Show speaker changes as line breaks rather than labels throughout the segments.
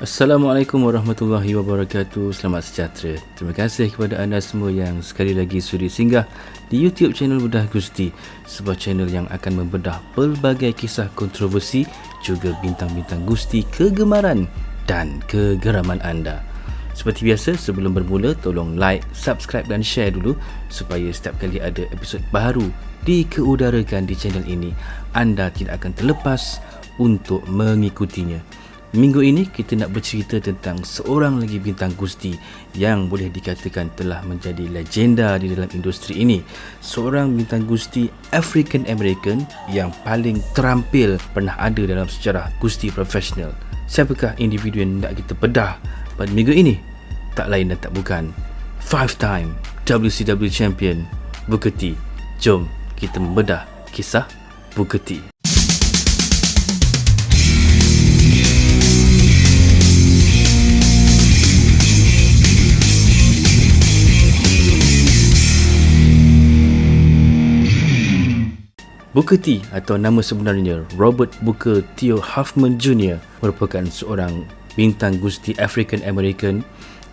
Assalamualaikum warahmatullahi wabarakatuh. Selamat sejahtera. Terima kasih kepada anda semua yang sekali lagi sudi singgah di YouTube channel Bedah Gusti, sebuah channel yang akan membedah pelbagai kisah kontroversi juga bintang-bintang Gusti kegemaran dan kegeraman anda. Seperti biasa, sebelum bermula, tolong like, subscribe dan share dulu supaya setiap kali ada episod baru dikeudarakan di channel ini, anda tidak akan terlepas untuk mengikutinya. Minggu ini kita nak bercerita tentang seorang lagi bintang Gusti yang boleh dikatakan telah menjadi legenda di dalam industri ini. Seorang bintang Gusti African American yang paling terampil pernah ada dalam sejarah Gusti profesional. Siapakah individu yang nak kita bedah pada minggu ini? Tak lain dan tak bukan 5-time WCW champion Booker T. Jom kita membedah kisah Booker T. Booker T atau nama sebenarnya Robert Booker Theo Huffman Jr. merupakan seorang bintang Gusti African American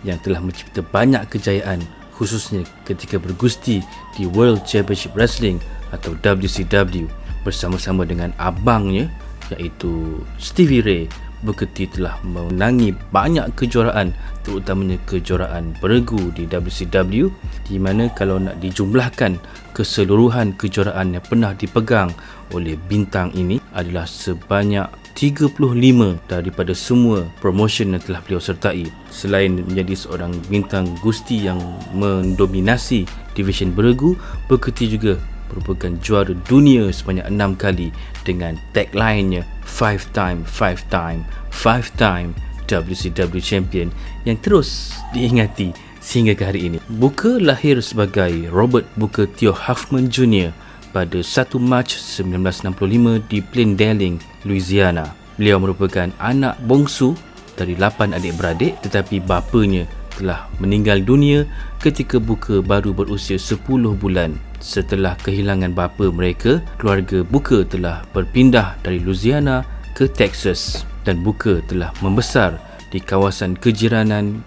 yang telah mencipta banyak kejayaan, khususnya ketika bergusti di World Championship Wrestling atau WCW bersama-sama dengan abangnya iaitu Stevie Ray. Booker T telah memenangi banyak kejuaraan, terutamanya kejuaraan beregu di WCW, di mana kalau nak dijumlahkan keseluruhan kejuaraan yang pernah dipegang oleh bintang ini adalah sebanyak 35 daripada semua promotion yang telah beliau sertai. Selain menjadi seorang bintang Gusti yang mendominasi division beregu, Booker T juga merupakan juara dunia sebanyak 6 kali dengan tagline-nya 5-time WCW champion yang terus diingati sehingga ke hari ini. Booker lahir sebagai Robert Booker Theo Huffman Jr. pada 1 Mac 1965 di Glendale, Louisiana. Beliau merupakan anak bongsu dari 8 adik-beradik, tetapi bapanya telah meninggal dunia ketika Booker baru berusia 10 bulan. Setelah kehilangan bapa mereka, keluarga Booker telah berpindah dari Louisiana ke Texas dan Booker telah membesar di kawasan kejiranan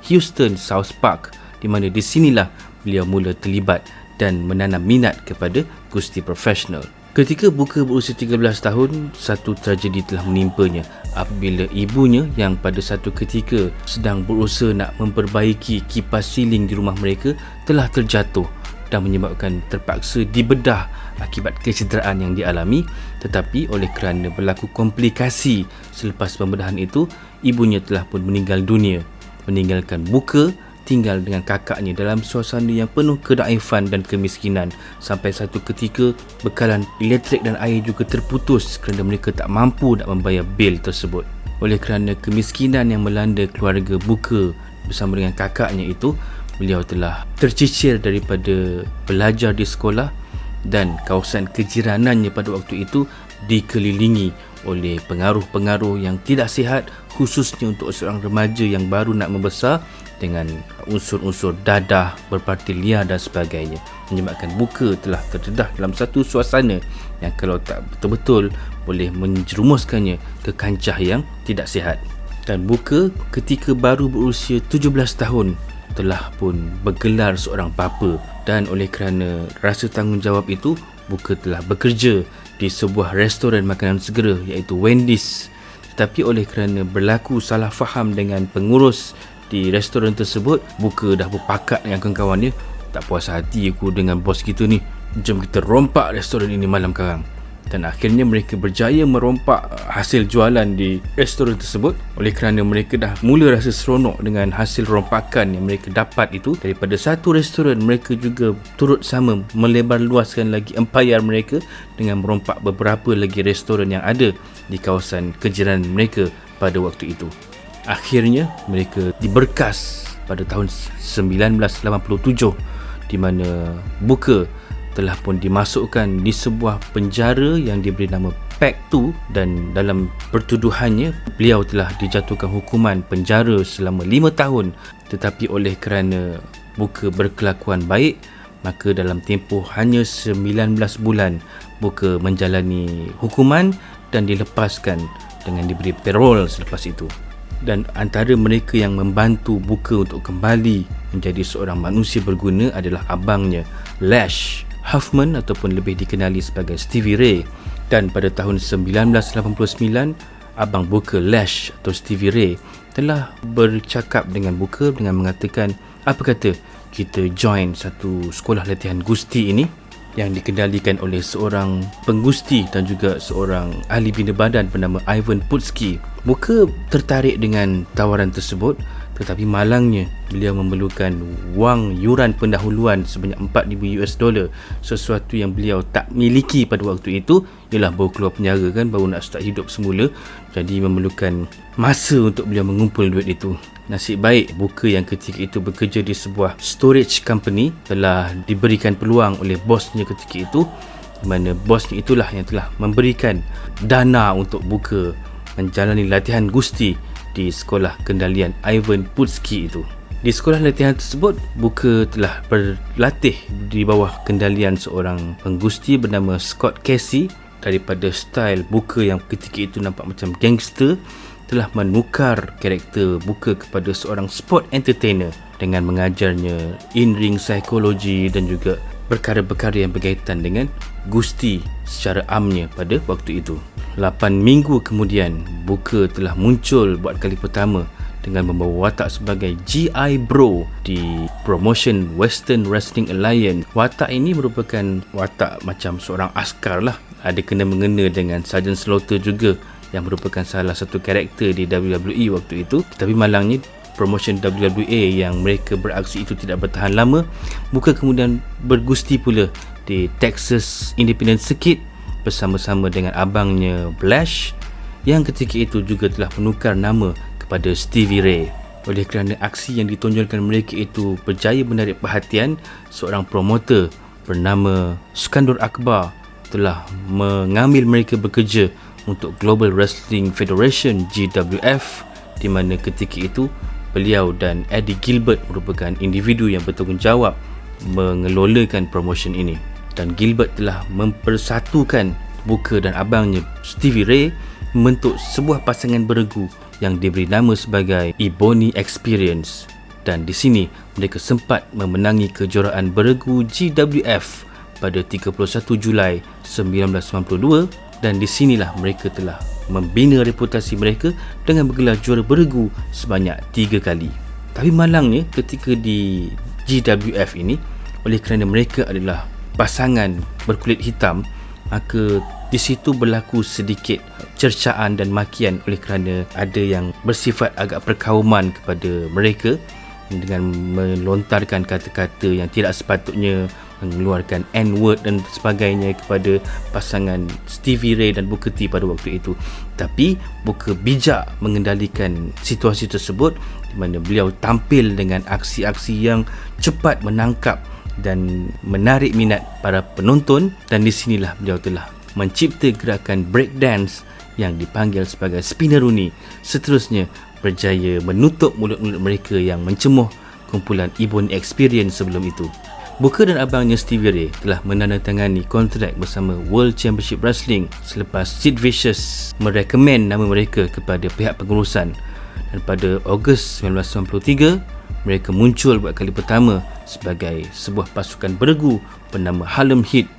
Houston South Park, di mana di sinilah beliau mula terlibat dan menanam minat kepada Gusti profesional. Ketika Booker berusia 13 tahun, satu tragedi telah menimpanya apabila ibunya yang pada satu ketika sedang berusaha nak memperbaiki kipas siling di rumah mereka telah terjatuh dan menyebabkan terpaksa dibedah akibat kecederaan yang dialami, tetapi oleh kerana berlaku komplikasi selepas pembedahan itu, ibunya telah pun meninggal dunia, meninggalkan Booker tinggal dengan kakaknya dalam suasana yang penuh kedaifan dan kemiskinan, sampai satu ketika bekalan elektrik dan air juga terputus kerana mereka tak mampu nak membayar bil tersebut. Oleh kerana kemiskinan yang melanda keluarga Booker bersama dengan kakaknya itu, beliau telah tercicir daripada belajar di sekolah dan kawasan kejiranannya pada waktu itu dikelilingi oleh pengaruh-pengaruh yang tidak sihat, khususnya untuk seorang remaja yang baru nak membesar, dengan unsur-unsur dadah, berparti liar dan sebagainya, menyebabkan Booker telah terdedah dalam satu suasana yang kalau tak betul-betul boleh menjerumuskannya ke kancah yang tidak sihat. Dan Booker ketika baru berusia 17 tahun telah pun bergelar seorang bapa, dan oleh kerana rasa tanggungjawab itu, Booker telah bekerja di sebuah restoran makanan segera iaitu Wendy's. Tetapi oleh kerana berlaku salah faham dengan pengurus di restoran tersebut, Booker dah berpakat dengan kawan-kawan dia, tak puas hati aku dengan bos kita ni, jom kita rompak restoran ini malam karang. Dan akhirnya mereka berjaya merompak hasil jualan di restoran tersebut. Oleh kerana mereka dah mula rasa seronok dengan hasil rompakan yang mereka dapat itu daripada satu restoran, mereka juga turut sama melebar luaskan lagi empayar mereka dengan merompak beberapa lagi restoran yang ada di kawasan kejiranan mereka pada waktu itu. Akhirnya mereka diberkas pada tahun 1987, di mana Booker telah pun dimasukkan di sebuah penjara yang diberi nama PAC 2, dan dalam pertuduhannya beliau telah dijatuhkan hukuman penjara selama 5 tahun. Tetapi oleh kerana Booker berkelakuan baik, maka dalam tempoh hanya 19 bulan Booker menjalani hukuman dan dilepaskan dengan diberi parole selepas itu. Dan antara mereka yang membantu Booker untuk kembali menjadi seorang manusia berguna adalah abangnya, Lash Huffman, ataupun lebih dikenali sebagai Stevie Ray. Dan pada tahun 1989, abang Booker, Lash atau Stevie Ray, telah bercakap dengan Booker dengan mengatakan, apa kata kita join satu sekolah latihan gusti ini yang dikendalikan oleh seorang penggusti dan juga seorang ahli bina badan bernama Ivan Putski. Booker tertarik dengan tawaran tersebut, tetapi malangnya beliau memerlukan wang yuran pendahuluan sebanyak $4,000, sesuatu yang beliau tak miliki pada waktu itu. Ialah baru keluar penjara kan, baru nak start hidup semula, jadi memerlukan masa untuk beliau mengumpul duit itu. Nasib baik Booker yang ketika itu bekerja di sebuah storage company telah diberikan peluang oleh bosnya ketika itu, di mana bosnya itulah yang telah memberikan dana untuk Booker menjalani latihan gusti di sekolah kendalian Ivan Putski itu. Di sekolah latihan tersebut, Booker telah berlatih di bawah kendalian seorang penggusti bernama Scott Casey. Daripada style Booker yang ketika itu nampak macam gangster, telah menukar karakter Booker kepada seorang sport entertainer dengan mengajarnya in-ring psikologi dan juga perkara-perkara yang berkaitan dengan gusti secara amnya pada waktu itu. 8 minggu kemudian, Booker telah muncul buat kali pertama dengan membawa watak sebagai G.I. Bro di promotion Western Wrestling Alliance. Watak ini merupakan watak macam seorang askar lah. Ada kena-mengena dengan Sergeant Slaughter juga, yang merupakan salah satu karakter di WWE waktu itu. Tapi malangnya promotion WWE yang mereka beraksi itu tidak bertahan lama. Booker kemudian bergusti pula di Texas Independent Circuit bersama-sama dengan abangnya Lash, yang ketika itu juga telah menukar nama kepada Stevie Ray. Oleh kerana aksi yang ditonjolkan mereka itu berjaya menarik perhatian, seorang promoter bernama Skandor Akbar telah mengambil mereka bekerja untuk Global Wrestling Federation GWF, di mana ketika itu beliau dan Eddie Gilbert merupakan individu yang bertanggungjawab mengelolakan promotion ini. Dan Gilbert telah mempersatukan Booker dan abangnya Stevie Ray membentuk sebuah pasangan beregu yang diberi nama sebagai Ebony Experience. Dan di sini mereka sempat memenangi kejuaraan beregu GWF pada 31 Julai 1992, dan di sinilah mereka telah membina reputasi mereka dengan bergelar juara beregu sebanyak 3 kali. Tapi malangnya ketika di GWF ini, oleh kerana mereka adalah pasangan berkulit hitam, maka di situ berlaku sedikit cercaan dan makian oleh kerana ada yang bersifat agak perkauman kepada mereka dengan melontarkan kata-kata yang tidak sepatutnya, mengeluarkan N-word dan sebagainya kepada pasangan Stevie Ray dan Booker T pada waktu itu. Tapi Booker bijak mengendalikan situasi tersebut, di mana beliau tampil dengan aksi-aksi yang cepat menangkap dan menarik minat para penonton. Dan di sinilah beliau telah mencipta gerakan breakdance yang dipanggil sebagai spinneroonie. Seterusnya berjaya menutup mulut-mulut mereka yang mencemuh kumpulan Ebony Experience sebelum itu. Booker dan abangnya Stevie Ray telah menandatangani kontrak bersama World Championship Wrestling selepas Sid Vicious merekomen nama mereka kepada pihak pengurusan. Dan pada Ogos 1993, mereka muncul buat kali pertama sebagai sebuah pasukan beregu bernama Harlem Heat,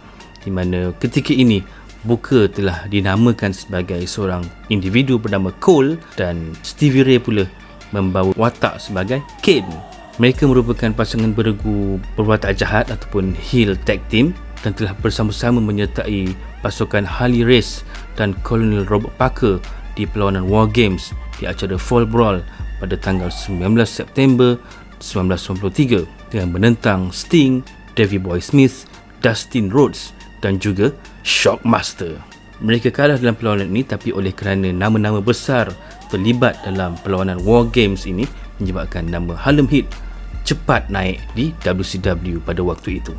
di mana ketika ini Booker telah dinamakan sebagai seorang individu bernama Cole dan Stevie Ray pula membawa watak sebagai Kane. Mereka merupakan pasangan beregu berwatak jahat ataupun heel tag team dan telah bersama-sama menyertai pasukan Harley Race dan Colonel Robert Parker di perlawanan War Games di acara Fall Brawl pada tanggal 19 September 1993 dengan menentang Sting, Davey Boy Smith, Dustin Rhodes dan juga Shockmaster. Mereka kalah dalam perlawanan ini, tapi oleh kerana nama-nama besar terlibat dalam perlawanan War Games ini menyebabkan nama Harlem Heat cepat naik di WCW pada waktu itu.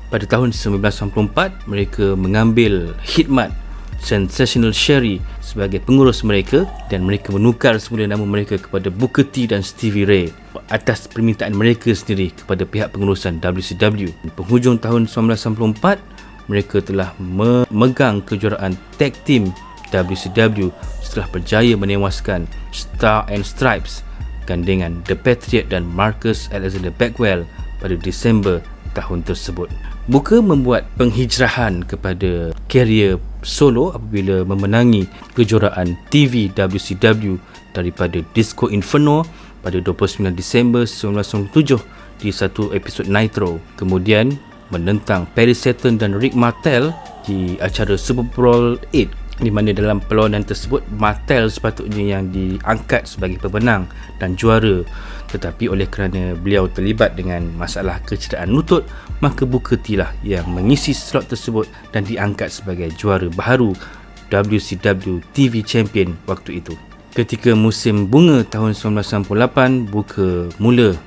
Pada tahun 1994, mereka mengambil khidmat Sensational Sherry sebagai pengurus mereka dan mereka menukar semula nama mereka kepada Booker T dan Stevie Ray atas permintaan mereka sendiri kepada pihak pengurusan WCW. Penghujung tahun 1994, mereka telah memegang kejuaraan tag team WCW setelah berjaya menewaskan Star and Stripes gandengan The Patriot dan Marcus Alexander Bagwell pada Disember tahun tersebut. Booker membuat penghijrahan kepada karier solo apabila memenangi kejuaraan TV WCW daripada Disco Inferno pada 29 Disember 1997 di satu episod Nitro. Kemudian menentang Perry Saturn dan Rick Martel di acara Super Brawl 8, di mana dalam perlawanan tersebut Martel sepatutnya yang diangkat sebagai pemenang dan juara, tetapi oleh kerana beliau terlibat dengan masalah kecederaan lutut, maka Booker T lah yang mengisi slot tersebut dan diangkat sebagai juara baharu WCW TV Champion waktu itu. Ketika musim bunga tahun 1998, Booker mula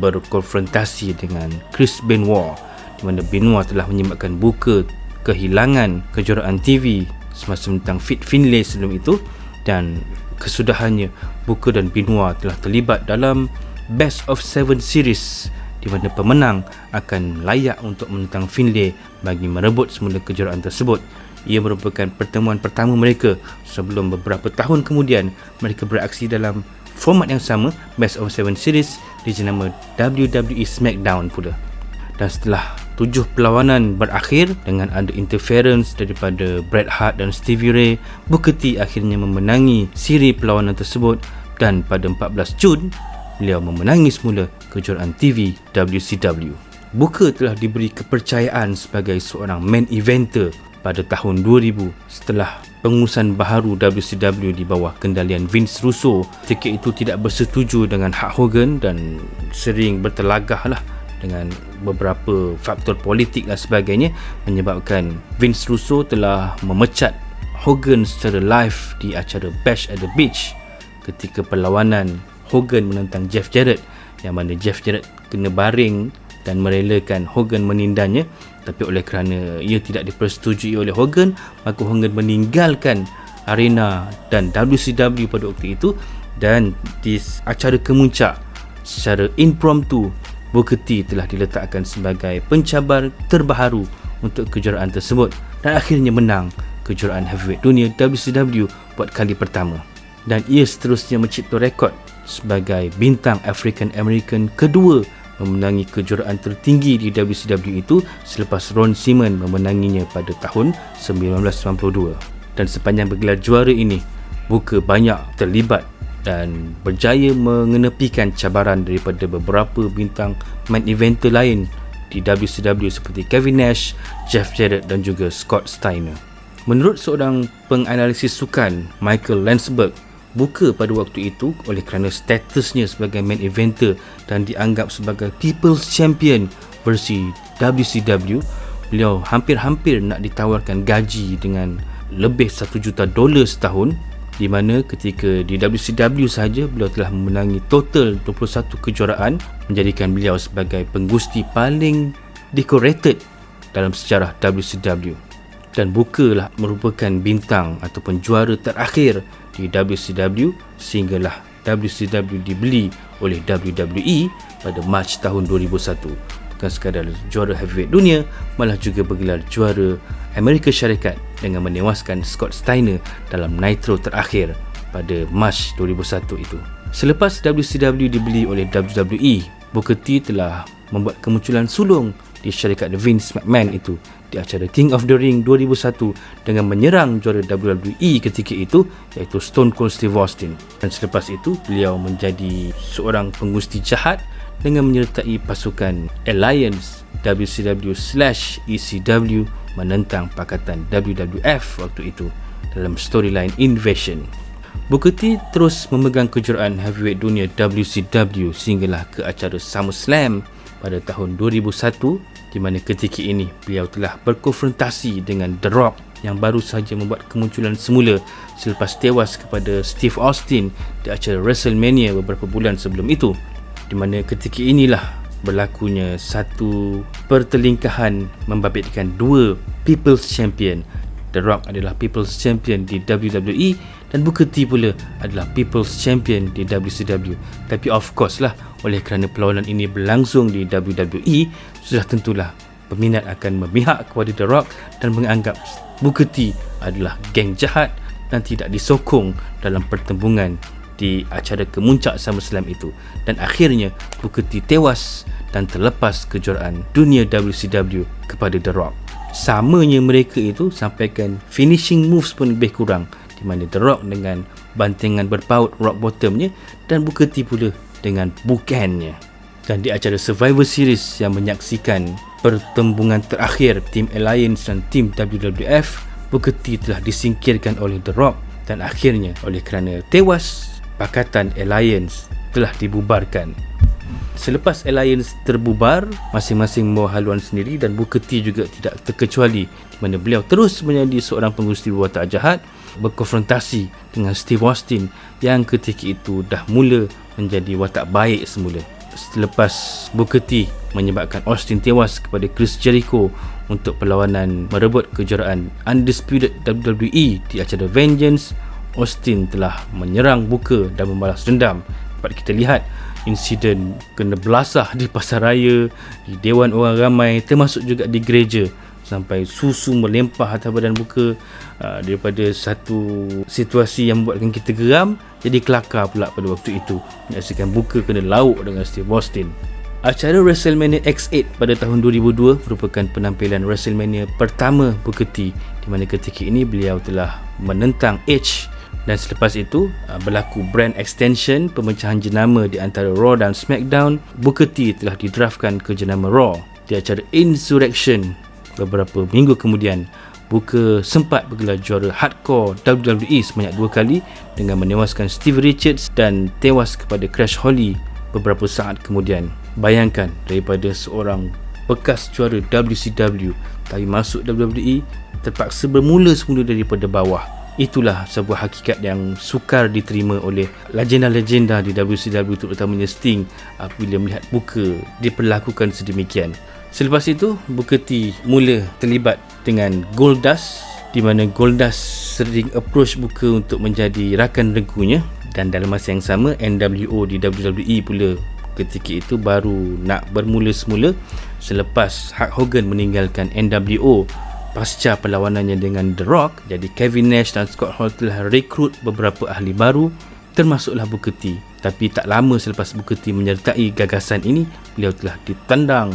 berkonfrontasi dengan Chris Benoit, di mana Benoit telah menyebabkan Booker kehilangan kejuaraan TV semasa menentang Fit Finlay sebelum itu, dan kesudahannya Booker dan Benoit telah terlibat dalam Best of 7 series, di mana pemenang akan layak untuk menentang Finlay bagi merebut semula kejuaraan tersebut. Ia merupakan pertemuan pertama mereka sebelum beberapa tahun kemudian mereka beraksi dalam format yang sama, Best of 7 series, dijenama WWE SmackDown pula. Dan setelah 7 perlawanan berakhir dengan ada interference daripada Bret Hart dan Stevie Ray, Booker T akhirnya memenangi siri perlawanan tersebut, dan pada 14 Jun beliau memenangi semula kejuaraan TV WCW. Booker telah diberi kepercayaan sebagai seorang main eventer pada tahun 2000 setelah pengurusan baharu WCW di bawah kendalian Vince Russo ketika itu tidak bersetuju dengan Hulk Hogan dan sering bertelagah lah dengan beberapa faktor politik dan sebagainya, menyebabkan Vince Russo telah memecat Hogan secara live di acara Bash at the Beach ketika perlawanan Hogan menentang Jeff Jarrett, yang mana Jeff Jarrett kena baring dan merelakan Hogan menindahnya, tapi oleh kerana ia tidak dipersetujui oleh Hogan, maka Hogan meninggalkan arena dan WCW pada waktu itu, dan di acara kemuncak secara impromptu Booker T telah diletakkan sebagai pencabar terbaharu untuk kejuaraan tersebut dan akhirnya menang kejuaraan heavyweight dunia WCW buat kali pertama. Dan ia seterusnya mencipta rekod sebagai bintang African American kedua memenangi kejuaraan tertinggi di WCW itu selepas Ron Simmons memenanginya pada tahun 1992. Dan sepanjang bergelar juara ini, Booker banyak terlibat dan berjaya mengenepikan cabaran daripada beberapa bintang main eventer lain di WCW seperti Kevin Nash, Jeff Jarrett dan juga Scott Steiner. Menurut seorang penganalisis sukan, Michael Landsberg, Booker pada waktu itu oleh kerana statusnya sebagai main eventer dan dianggap sebagai People's Champion versi WCW, beliau hampir-hampir nak ditawarkan gaji dengan lebih $1 juta setahun, di mana ketika di WCW sahaja beliau telah memenangi total 21 kejuaraan, menjadikan beliau sebagai penggusti paling decorated dalam sejarah WCW. Dan Booker lah merupakan bintang ataupun juara terakhir di WCW sehinggalah WCW dibeli oleh WWE pada Mac tahun 2001. Bukan sekadar juara heavyweight dunia, malah juga bergelar juara Amerika Syarikat dengan menewaskan Scott Steiner dalam Nitro terakhir pada Mac 2001 itu. Selepas WCW dibeli oleh WWE, Booker T telah membuat kemunculan sulung di syarikat Vince McMahon itu di acara King of the Ring 2001 dengan menyerang juara WWE ketika itu iaitu Stone Cold Steve Austin. Dan selepas itu beliau menjadi seorang penggusti jahat dengan menyertai pasukan Alliance WCW/ECW menentang pakatan WWF waktu itu dalam storyline Invasion. Booker T terus memegang kejuaraan heavyweight dunia WCW sehinggalah ke acara SummerSlam pada tahun 2001, di mana ketika ini beliau telah berkonfrontasi dengan The Rock yang baru sahaja membuat kemunculan semula selepas tewas kepada Steve Austin di acara WrestleMania beberapa bulan sebelum itu, di mana ketika inilah berlakunya satu pertelingkahan membabitkan dua People's Champion. The Rock adalah People's Champion di WWE dan Booker T pula adalah People's Champion di WCW. Tapi of course lah, oleh kerana perlawanan ini berlangsung di WWE, sudah tentulah peminat akan memihak kepada The Rock dan menganggap Booker T adalah geng jahat dan tidak disokong dalam pertembungan di acara kemuncak SummerSlam itu, dan akhirnya Booker T tewas dan terlepas kejuaraan dunia WCW kepada The Rock. Samanya mereka itu sampaikan finishing moves pun lebih kurang, di mana The Rock dengan bantingan berpaut rock bottomnya dan Booker T pula dengan bookendnya. Dan di acara Survivor Series yang menyaksikan pertembungan terakhir tim Alliance dan tim WWF, Booker T telah disingkirkan oleh The Rock dan akhirnya oleh kerana tewas, Pakatan Alliance telah dibubarkan. Selepas Alliance terbubar, masing-masing membawa haluan sendiri dan Booker T juga tidak terkecuali, di mana beliau terus menjadi seorang pengurusi berwatak jahat, berkonfrontasi dengan Steve Austin yang ketika itu dah mula menjadi watak baik semula. Selepas Booker T menyebabkan Austin tewas kepada Chris Jericho untuk perlawanan merebut kejuaraan Undisputed WWE di acara Vengeance, Austin telah menyerang Booker dan membalas dendam. Dapat kita lihat insiden kena belasah di pasar raya, di dewan orang ramai, termasuk juga di gereja, sampai susu melempah atas badan Booker. Daripada satu situasi yang membuatkan kita geram, jadi kelakar pula pada waktu itu, menyaksikan Booker kena lauk dengan Steve Austin. Acara WrestleMania X8 pada tahun 2002 merupakan penampilan WrestleMania pertama Booker T, di mana ketika ini beliau telah menentang Edge. Dan selepas itu berlaku brand extension, pemecahan jenama di antara Raw dan SmackDown. Booker T telah didraftkan ke jenama Raw. Di acara Insurrection beberapa minggu kemudian, Booker sempat bergelar juara hardcore WWE sebanyak 2 kali dengan menewaskan Steve Richards dan tewas kepada Crash Holly beberapa saat kemudian. Bayangkan, daripada seorang bekas juara WCW tapi masuk WWE, terpaksa bermula semula daripada bawah. Itulah sebuah hakikat yang sukar diterima oleh legenda-legenda di WCW, terutamanya Sting, apabila melihat Booker diperlakukan sedemikian. Selepas itu, Booker T mula terlibat dengan Goldust, di mana Goldust sering approach Booker untuk menjadi rakan rengkunya, dan dalam masa yang sama NWO di WWE pula ketika itu baru nak bermula semula selepas Hulk Hogan meninggalkan NWO. Pasca perlawanannya dengan The Rock, jadi Kevin Nash dan Scott Hall telah rekrut beberapa ahli baru, termasuklah Booker T. Tapi tak lama selepas Booker T menyertai gagasan ini, beliau telah ditendang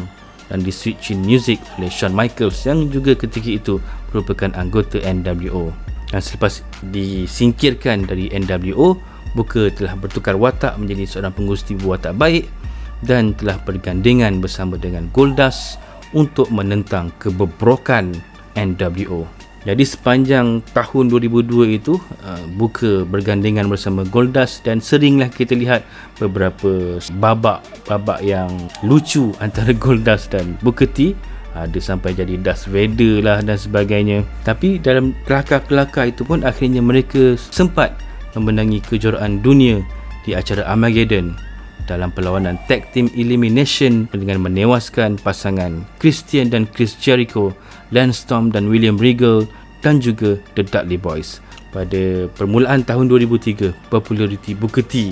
dan di-switchin music oleh Shawn Michaels yang juga ketika itu merupakan anggota NWO. Dan selepas disingkirkan dari NWO, Booker telah bertukar watak menjadi seorang pengurusi berwatak baik dan telah bergandengan bersama dengan Goldust untuk menentang kebebrokan NWO. Jadi sepanjang tahun 2002 itu, Booker bergandengan bersama Goldust dan seringlah kita lihat beberapa babak yang lucu antara Goldust dan Booker T. Ada sampai jadi Darth Vader lah dan sebagainya. Tapi dalam kelakar-kelakar itu pun akhirnya mereka sempat memenangi kejuaraan dunia di acara Armageddon dalam perlawanan Tag Team Elimination dengan menewaskan pasangan Christian dan Chris Jericho, Lance Storm dan William Regal dan juga The Dudley Boyz. Pada permulaan tahun 2003, populariti Booker T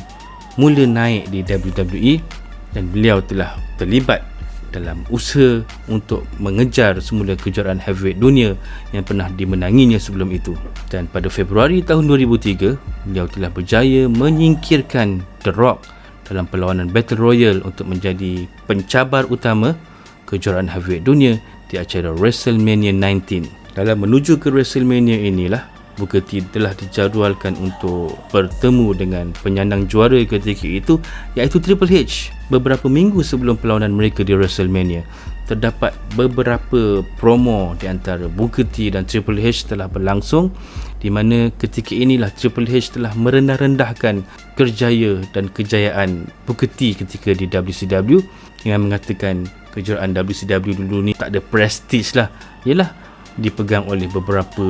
mula naik di WWE dan beliau telah terlibat dalam usaha untuk mengejar semula kejuaraan heavyweight dunia yang pernah dimenanginya sebelum itu. Dan pada Februari tahun 2003, beliau telah berjaya menyingkirkan The Rock dalam perlawanan Battle Royale untuk menjadi pencabar utama kejuaraan heavyweight dunia di acara WrestleMania 19. Dalam menuju ke WrestleMania inilah, Booker T telah dijadualkan untuk bertemu dengan penyandang juara ketika itu, iaitu Triple H. Beberapa minggu sebelum perlawanan mereka di WrestleMania, terdapat beberapa promo di antara Booker T dan Triple H telah berlangsung, di mana ketika inilah Triple H telah merendah-rendahkan kerjaya dan kejayaan Booker T ketika di WCW dengan mengatakan kejuaraan WCW dulu ni tak ada prestige lah, ialah dipegang oleh beberapa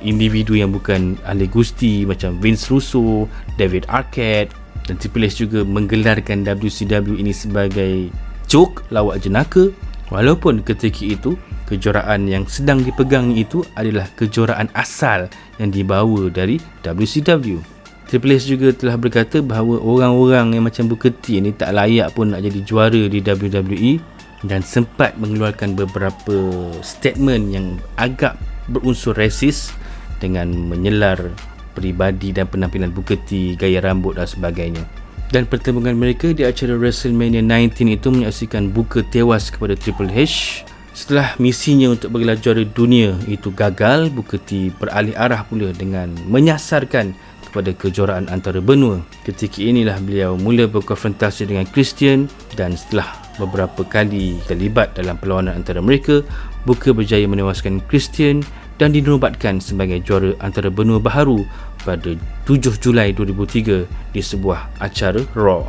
individu yang bukan ahli gusti macam Vince Russo, David Arquette, dan Triple H juga menggelarkan WCW ini sebagai joke, lawak jenaka, walaupun ketika itu kejuaraan yang sedang dipegang itu adalah kejuaraan asal yang dibawa dari WCW. Triple H juga telah berkata bahawa orang-orang yang macam Booker T ni tak layak pun nak jadi juara di WWE, dan sempat mengeluarkan beberapa statement yang agak berunsur rasis dengan menyelar peribadi dan penampilan Booker T, gaya rambut dan sebagainya. Dan pertembungan mereka di acara WrestleMania 19 itu menyaksikan Booker tewas kepada Triple H. Setelah misinya untuk bergelar juara dunia itu gagal, Booker T beralih arah pula dengan menyasarkan kepada kejuaraan antara benua. Ketika inilah beliau mula berkonfrontasi dengan Christian, dan setelah beberapa kali terlibat dalam perlawanan antara mereka, Booker berjaya menewaskan Christian dan dinobatkan sebagai juara antara benua baharu pada 7 Julai 2003 di sebuah acara Raw.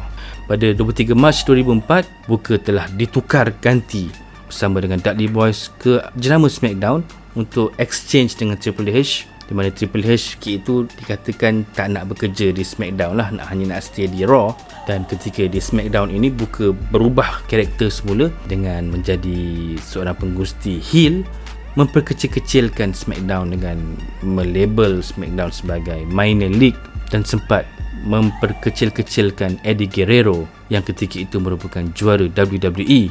Pada 23 Mac 2004, Booker telah ditukar ganti bersama dengan Dudley Boyz ke jenama SmackDown untuk exchange dengan Triple H, di mana Triple H itu dikatakan tak nak bekerja di SmackDown lah, hanya nak stay di Raw. Dan ketika di SmackDown ini, Booker berubah karakter semula dengan menjadi seorang penggusti heel, memperkecil-kecilkan SmackDown dengan melabel SmackDown sebagai minor league, dan sempat memperkecil-kecilkan Eddie Guerrero yang ketika itu merupakan juara WWE.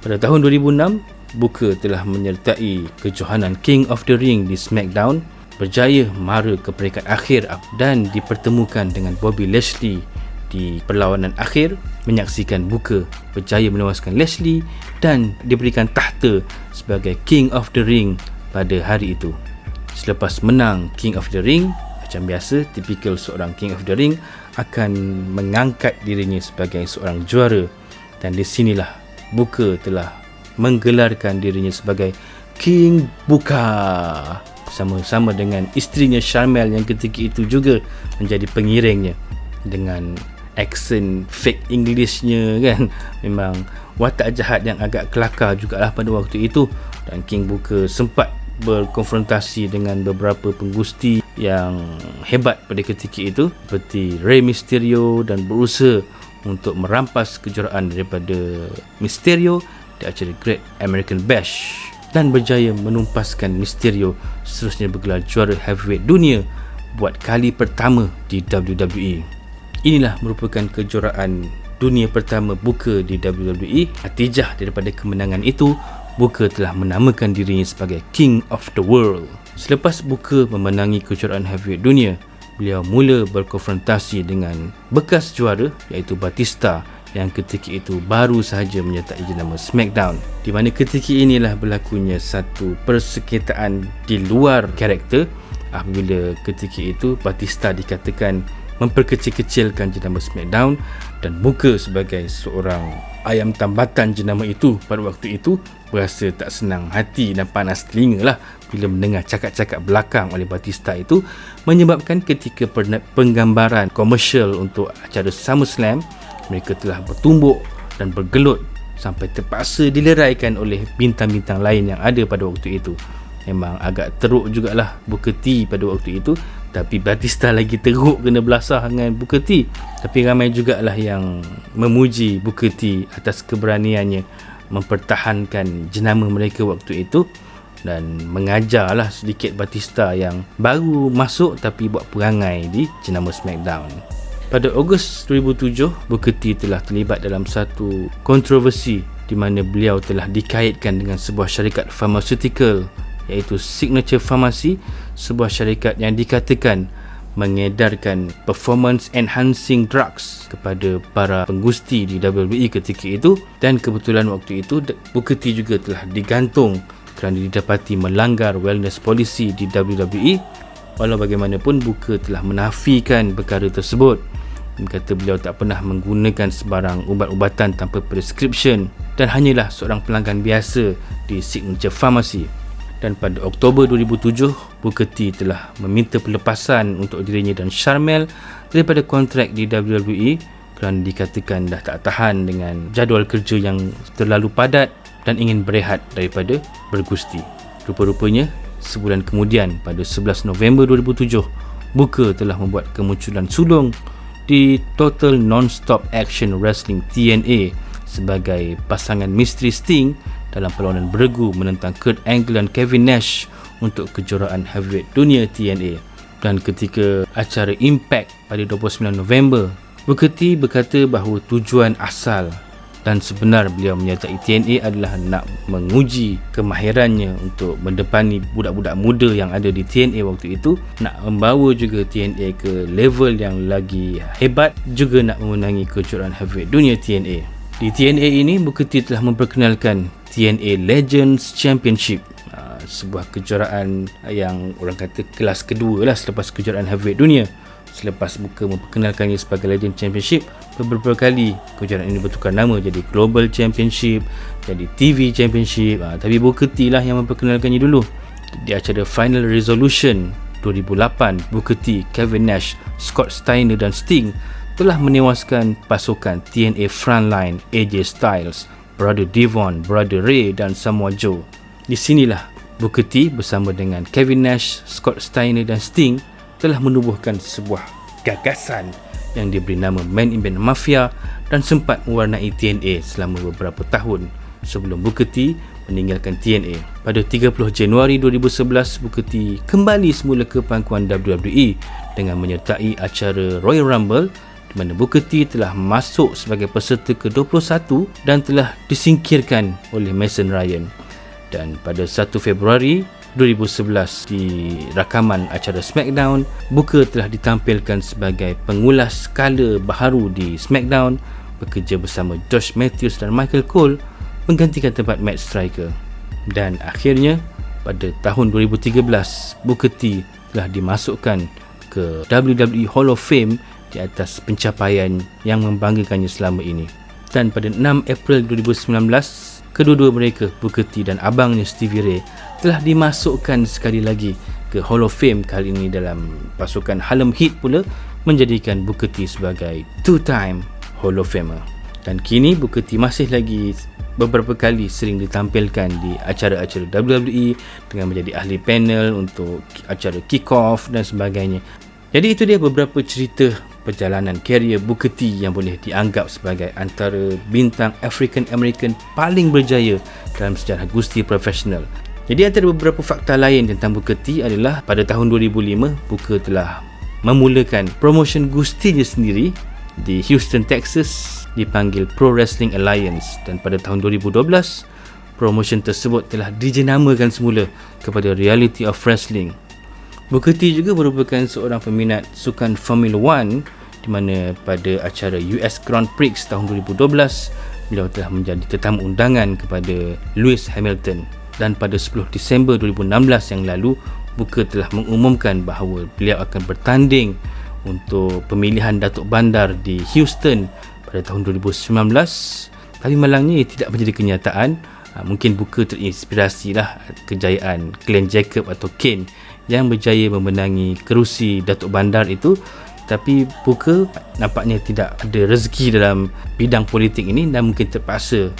Pada tahun 2006, Booker telah menyertai kejohanan King of the Ring di SmackDown, berjaya mara ke peringkat akhir dan dipertemukan dengan Bobby Lashley di perlawanan akhir, menyaksikan Booker berjaya menewaskan Lashley dan diberikan tahta sebagai King of the Ring pada hari itu. Selepas menang King of the Ring, macam biasa, tipikal seorang King of the Ring akan mengangkat dirinya sebagai seorang juara, dan di sinilah Booker telah menggelarkan dirinya sebagai King Booker bersama-sama dengan isterinya Sharmell yang ketika itu juga menjadi pengiringnya, dengan accent fake Englishnya kan. Memang watak jahat yang agak kelakar jugalah pada waktu itu. Dan King Booker sempat berkonfrontasi dengan beberapa penggusti yang hebat pada ketika itu seperti Rey Mysterio, dan berusaha untuk merampas kejuaraan daripada Mysterio di acara Great American Bash, dan berjaya menumpaskan Mysterio seterusnya bergelar juara heavyweight dunia buat kali pertama di WWE. Inilah merupakan kejuaraan dunia pertama Booker di WWE. Natijah daripada kemenangan itu, Booker telah menamakan dirinya sebagai King of the World. Selepas Booker memenangi kejuaraan heavyweight dunia, beliau mula berkonfrontasi dengan bekas juara iaitu Batista yang ketika itu baru sahaja menyertai jenama SmackDown, di mana ketika inilah berlakunya satu persengketaan di luar karakter apabila ketika itu Batista dikatakan memperkecil-kecilkan jenama SmackDown, dan Booker sebagai seorang ayam tambatan jenama itu pada waktu itu berasa tak senang hati dan panas telinga lah bila mendengar cakap-cakap belakang oleh Batista itu, menyebabkan ketika penggambaran komersial untuk acara SummerSlam, mereka telah bertumbuk dan bergelut sampai terpaksa dileraikan oleh bintang-bintang lain yang ada pada waktu itu. Memang agak teruk jugalah Booker T pada waktu itu, tapi Batista lagi teruk kena belasah dengan Booker T. Tapi ramai jugalah yang memuji Booker T atas keberaniannya mempertahankan jenama mereka waktu itu dan mengajarlah sedikit Batista yang baru masuk tapi buat perangai di jenama SmackDown. Pada Ogos 2007, Booker T telah terlibat dalam satu kontroversi di mana beliau telah dikaitkan dengan sebuah syarikat pharmaceutical iaitu Signature Pharmacy, sebuah syarikat yang dikatakan mengedarkan performance enhancing drugs kepada para penggusti di WWE ketika itu. Dan kebetulan waktu itu Booker T juga telah digantung kerana didapati melanggar wellness policy di WWE. Walau bagaimanapun, Booker telah menafikan perkara tersebut. Dia kata beliau tak pernah menggunakan sebarang ubat-ubatan tanpa prescription dan hanyalah seorang pelanggan biasa di Signature Pharmacy. Dan pada Oktober 2007, Booker T telah meminta pelepasan untuk dirinya dan Sharmell daripada kontrak di WWE kerana dikatakan dah tak tahan dengan jadual kerja yang terlalu padat dan ingin berehat daripada bergusti. Rupa-rupanya, sebulan kemudian pada 11 November 2007, Booker telah membuat kemunculan sulung di Total Non-Stop Action Wrestling TNA sebagai pasangan misteri Sting dalam perlawanan beregu menentang Kurt Angle dan Kevin Nash untuk kejuaraan heavyweight dunia TNA. Dan ketika acara Impact pada 29 November, Booker T berkata bahawa tujuan asal Dan sebenar beliau menyertai TNA adalah nak menguji kemahirannya untuk mendepani budak-budak muda yang ada di TNA waktu itu, nak membawa juga TNA ke level yang lagi hebat, juga nak memenangi kejuaraan heavyweight dunia TNA. Di TNA ini, Booker T telah memperkenalkan TNA Legends Championship, sebuah kejuaraan yang orang kata kelas kedua lah selepas kejuaraan heavyweight dunia. Selepas Booker memperkenalkannya sebagai Legend Championship, beberapa kali kejuaraan ini bertukar nama jadi Global Championship, jadi TV Championship, tapi Booker T lah yang memperkenalkannya dulu. Di acara Final Resolution 2008, Booker T, Kevin Nash, Scott Steiner dan Sting telah menewaskan pasukan TNA Frontline, AJ Styles, Brother Devon, Brother Ray dan Samoa Joe. Di sinilah Booker T bersama dengan Kevin Nash, Scott Steiner dan Sting telah menubuhkan sebuah gagasan yang diberi nama Man in Black Mafia dan sempat mewarnai TNA selama beberapa tahun sebelum Booker T meninggalkan TNA. Pada 30 Januari 2011, Booker T kembali semula ke pangkuan WWE dengan menyertai acara Royal Rumble, di mana Booker T telah masuk sebagai peserta ke-21 dan telah disingkirkan oleh Mason Ryan. Dan pada 1 Februari 2011 di rakaman acara SmackDown, Booker telah ditampilkan sebagai pengulas skala baharu di SmackDown, bekerja bersama Josh Matthews dan Michael Cole menggantikan tempat Matt Striker. Dan akhirnya pada tahun 2013, Booker T telah dimasukkan ke WWE Hall of Fame di atas pencapaian yang membanggakannya selama ini. Dan pada 6 April 2019, kedua-dua mereka, Booker T dan abangnya Stevie Ray, telah dimasukkan sekali lagi ke Hall of Fame, kali ini dalam pasukan Harlem Heat pula, menjadikan Booker T sebagai two-time Hall of Famer. Dan kini Booker T masih lagi beberapa kali sering ditampilkan di acara-acara WWE dengan menjadi ahli panel untuk acara kick-off dan sebagainya. Jadi itu dia beberapa cerita perjalanan karier Booker T yang boleh dianggap sebagai antara bintang African American paling berjaya dalam sejarah gusti profesional. Jadi antara beberapa fakta lain tentang Booker T adalah pada tahun 2005, Booker telah memulakan promotion gustinya sendiri di Houston, Texas, dipanggil Pro Wrestling Alliance, dan pada tahun 2012 promotion tersebut telah dijenamakan semula kepada Reality of Wrestling. Booker T juga merupakan seorang peminat sukan Formula 1, di mana pada acara US Grand Prix tahun 2012 beliau telah menjadi tetamu undangan kepada Lewis Hamilton. Dan pada 10 Disember 2016 yang lalu, Booker telah mengumumkan bahawa beliau akan bertanding untuk pemilihan Datuk Bandar di Houston pada tahun 2019, tapi malangnya ia tidak menjadi kenyataan. Mungkin Booker terinspirasi lah kejayaan Glenn Jacob atau Kane yang berjaya memenangi kerusi Datuk Bandar itu, tapi Booker nampaknya tidak ada rezeki dalam bidang politik ini dan mungkin terpaksa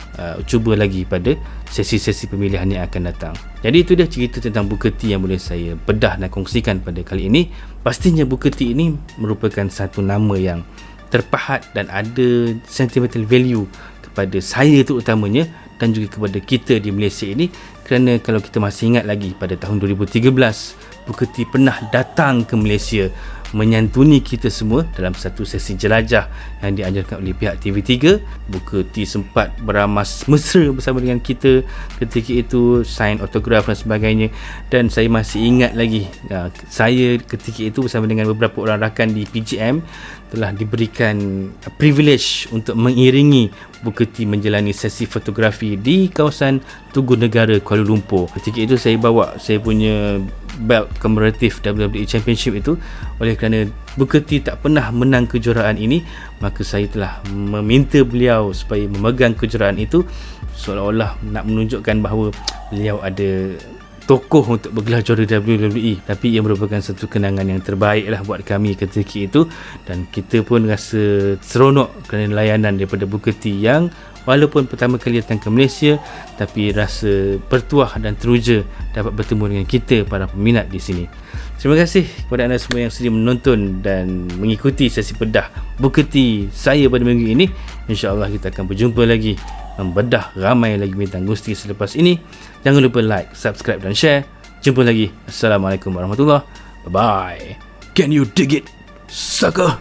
cuba lagi pada sesi-sesi pemilihan yang akan datang. Jadi itu dia cerita tentang Booker T yang boleh saya bedah dan kongsikan pada kali ini. Pastinya Booker T ini merupakan satu nama yang terpahat dan ada sentimental value kepada saya terutamanya dan juga kepada kita di Malaysia ini, kerana kalau kita masih ingat lagi pada tahun 2013, Booker T pernah datang ke Malaysia menyantuni kita semua dalam satu sesi jelajah yang dianjurkan oleh pihak TV3. Booker T sempat beramas mesra bersama dengan kita ketika itu, sign autograf dan sebagainya. Dan saya masih ingat lagi, saya ketika itu bersama dengan beberapa orang rakan di PGM telah diberikan privilege untuk mengiringi Booker T menjalani sesi fotografi di kawasan Tugu Negara, Kuala Lumpur. Ketika itu saya bawa saya punya belt komemoratif WWE Championship itu. Oleh kerana Booker T tak pernah menang kejuaraan ini, maka saya telah meminta beliau supaya memegang kejuaraan itu, seolah-olah nak menunjukkan bahawa beliau ada tokoh untuk bergelar juara WWE. Tapi ia merupakan satu kenangan yang terbaik lah buat kami ketika itu, dan kita pun rasa seronok kerana layanan daripada Booker T yang walaupun pertama kali datang ke Malaysia, tapi rasa bertuah dan teruja dapat bertemu dengan kita para peminat di sini. Terima kasih kepada anda semua yang sedia menonton dan mengikuti sesi bedah Booker T saya pada minggu ini. InsyaAllah kita akan berjumpa lagi membedah ramai lagi bintang gusti selepas ini. Jangan lupa like, subscribe dan share. Jumpa lagi. Assalamualaikum warahmatullahi wabarakatuh. Bye bye. Can you dig it, sucker?